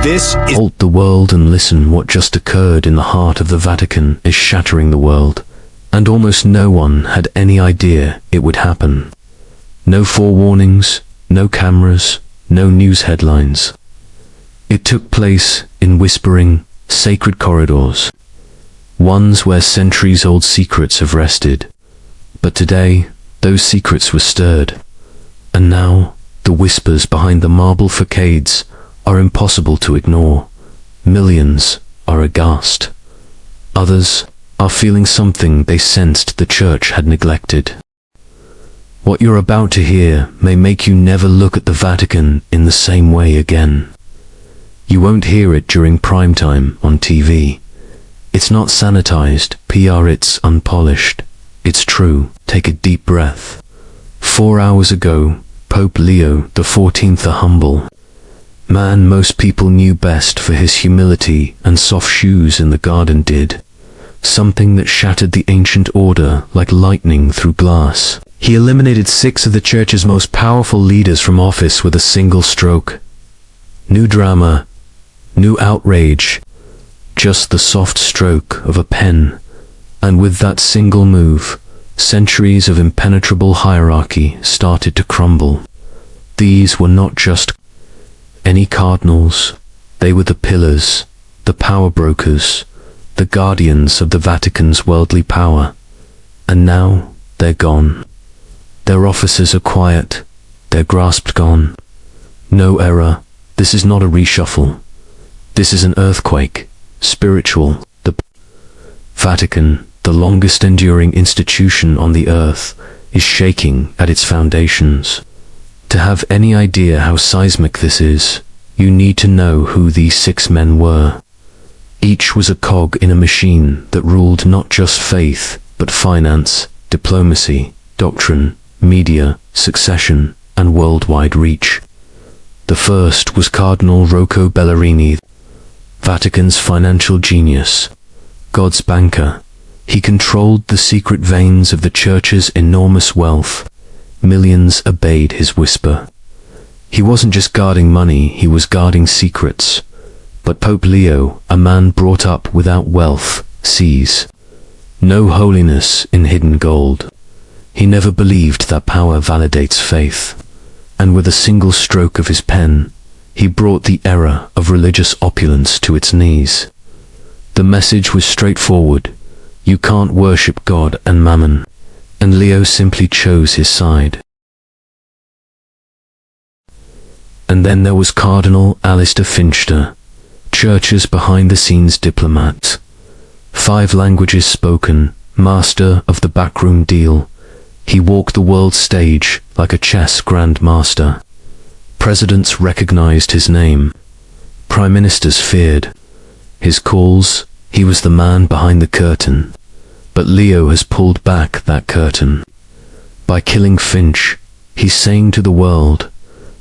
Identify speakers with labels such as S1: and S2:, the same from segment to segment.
S1: This is...
S2: Halt the world and listen. What just occurred in the heart of the Vatican is shattering the world, and almost no one had any idea it would happen. No forewarnings, no cameras, no news headlines. It took place in whispering, sacred corridors, ones where centuries-old secrets have rested. But today, those secrets were stirred, and now the whispers behind the marble facades are impossible to ignore. Millions are aghast. Others are feeling something they sensed the Church had neglected. What you're about to hear may make you never look at the Vatican in the same way again. You won't hear it during prime time on TV. It's not sanitized PR, it's unpolished. It's true. Take a deep breath. 4 hours ago, Pope Leo XIV, a humble man most people knew best for his humility and soft shoes in the garden, did something that shattered the ancient order like lightning through glass. He eliminated 6 of the Church's most powerful leaders from office with a single stroke. New drama, new outrage, just the soft stroke of a pen. And with that single move, centuries of impenetrable hierarchy started to crumble. These were not just any cardinals. They were the pillars, the power brokers, the guardians of the Vatican's worldly power. And now they're gone. Their offices are quiet, their grasp gone. No error. This is not a reshuffle. This is an earthquake, spiritual. The Vatican, the longest enduring institution on the earth, is shaking at its foundations. To have any idea how seismic this is, you need to know who these 6 men were. Each was a cog in a machine that ruled not just faith, but finance, diplomacy, doctrine, media, succession, and worldwide reach. The first was Cardinal Rocco Bellarmine, Vatican's financial genius, God's banker. He controlled the secret veins of the Church's enormous wealth. Millions obeyed his whisper. He wasn't just guarding money, he was guarding secrets. But Pope Leo, a man brought up without wealth, sees no holiness in hidden gold. He never believed that power validates faith. And with a single stroke of his pen, he brought the era of religious opulence to its knees. The message was straightforward. You can't worship God and mammon. And Leo simply chose his side. And then there was Cardinal Alistair Finchter, Church's behind-the-scenes diplomat. 5 languages spoken, master of the backroom deal. He walked the world stage like a chess grandmaster. Presidents recognized his name. Prime ministers feared his calls. He was the man behind the curtain. But Leo has pulled back that curtain. By killing Finch, he's saying to the world,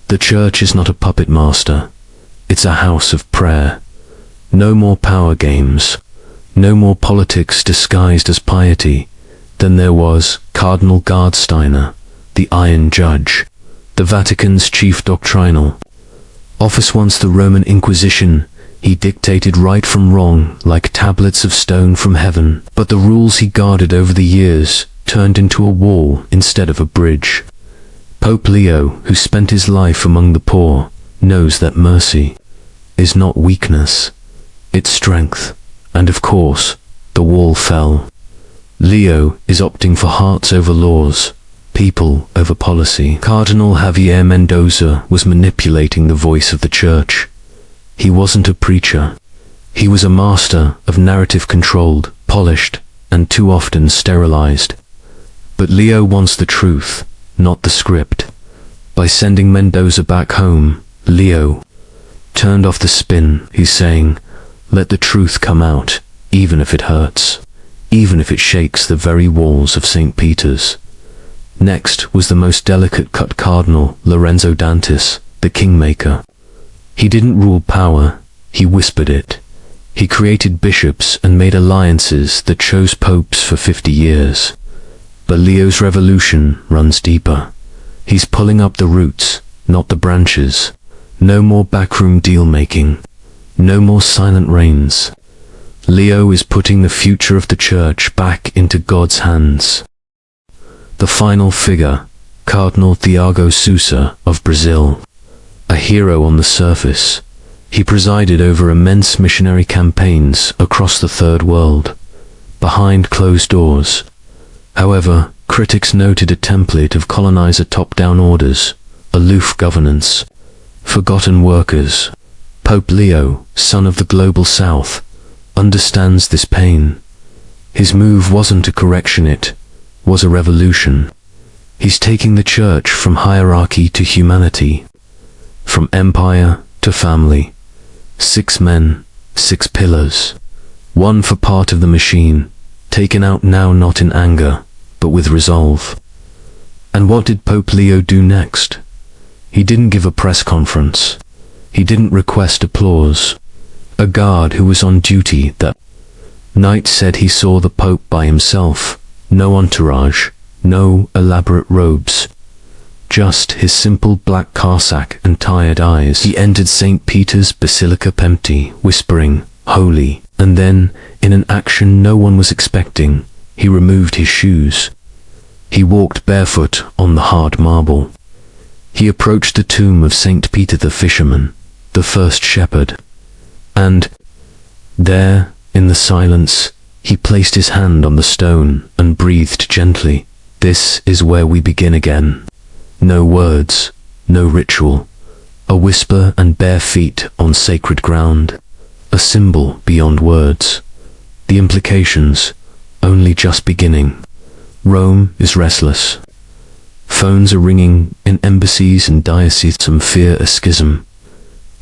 S2: the Church is not a puppet master. It's a house of prayer. No more power games. No more politics disguised as piety. Then there was Cardinal Gardsteiner, the Iron Judge, the Vatican's chief doctrinal office. Once the Roman Inquisition, he dictated right from wrong like tablets of stone from heaven. But the rules he guarded over the years turned into a wall instead of a bridge. Pope Leo, who spent his life among the poor, knows that mercy is not weakness, it's strength. And of course, the wall fell. Leo is opting for hearts over laws, people over policy. Cardinal Javier Mendoza was manipulating the voice of the Church. He wasn't a preacher. He was a master of narrative, controlled, polished, and too often sterilized. But Leo wants the truth, not the script. By sending Mendoza back home, Leo turned off the spin. He's saying, let the truth come out, even if it hurts, even if it shakes the very walls of St. Peter's. Next was the most delicate cut Cardinal Lorenzo Dantis, the kingmaker. He didn't rule power, he whispered it. He created bishops and made alliances that chose popes for 50 years. But Leo's revolution runs deeper. He's pulling up the roots, not the branches. No more backroom deal-making. No more silent reigns. Leo is putting the future of the Church back into God's hands. The final figure, Cardinal Thiago Sousa of Brazil. A hero on the surface, he presided over immense missionary campaigns across the Third World, behind closed doors. However, critics noted a template of colonizer top-down orders, aloof governance, forgotten workers. Pope Leo, son of the Global South, understands this pain. His move wasn't a correction, it was a revolution. He's taking the Church from hierarchy to humanity, from empire to family. 6 men, 6 pillars. One for part of the machine, taken out now not in anger, but with resolve. And what did Pope Leo do next? He didn't give a press conference. He didn't request applause. A guard who was on duty that night said he saw the Pope by himself. No entourage, no elaborate robes. Just his simple black cassock and tired eyes. He entered St. Peter's Basilica empty, whispering, "Holy," and then, in an action no one was expecting, he removed his shoes. He walked barefoot on the hard marble. He approached the tomb of St. Peter the fisherman, the first shepherd. And there, in the silence, he placed his hand on the stone and breathed gently. This is where we begin again. No words, no ritual. A whisper and bare feet on sacred ground. A symbol beyond words. The implications, only just beginning. Rome is restless. Phones are ringing in embassies and dioceses. Some fear a schism.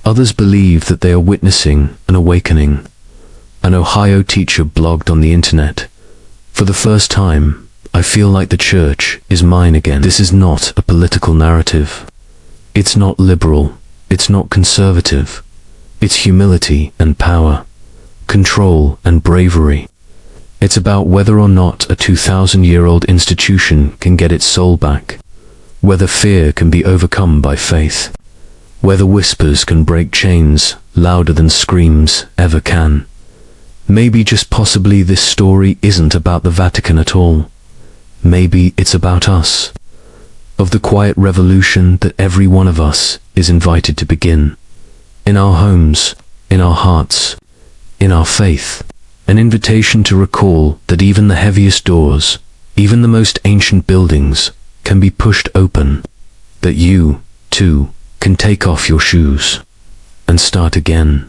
S2: Others believe that they are witnessing an awakening. An Ohio teacher blogged on the internet, "For the first time, I feel like the Church is mine again." This is not a political narrative. It's not liberal. It's not conservative. It's humility and power, control and bravery. It's about whether or not a 2,000-year-old institution can get its soul back, whether fear can be overcome by faith, whether whispers can break chains louder than screams ever can. Maybe, just possibly, this story isn't about the Vatican at all. Maybe it's about us, of the quiet revolution that every one of us is invited to begin. In our homes, in our hearts, in our faith. An invitation to recall that even the heaviest doors, even the most ancient buildings, can be pushed open. That you, too, can take off your shoes and start again.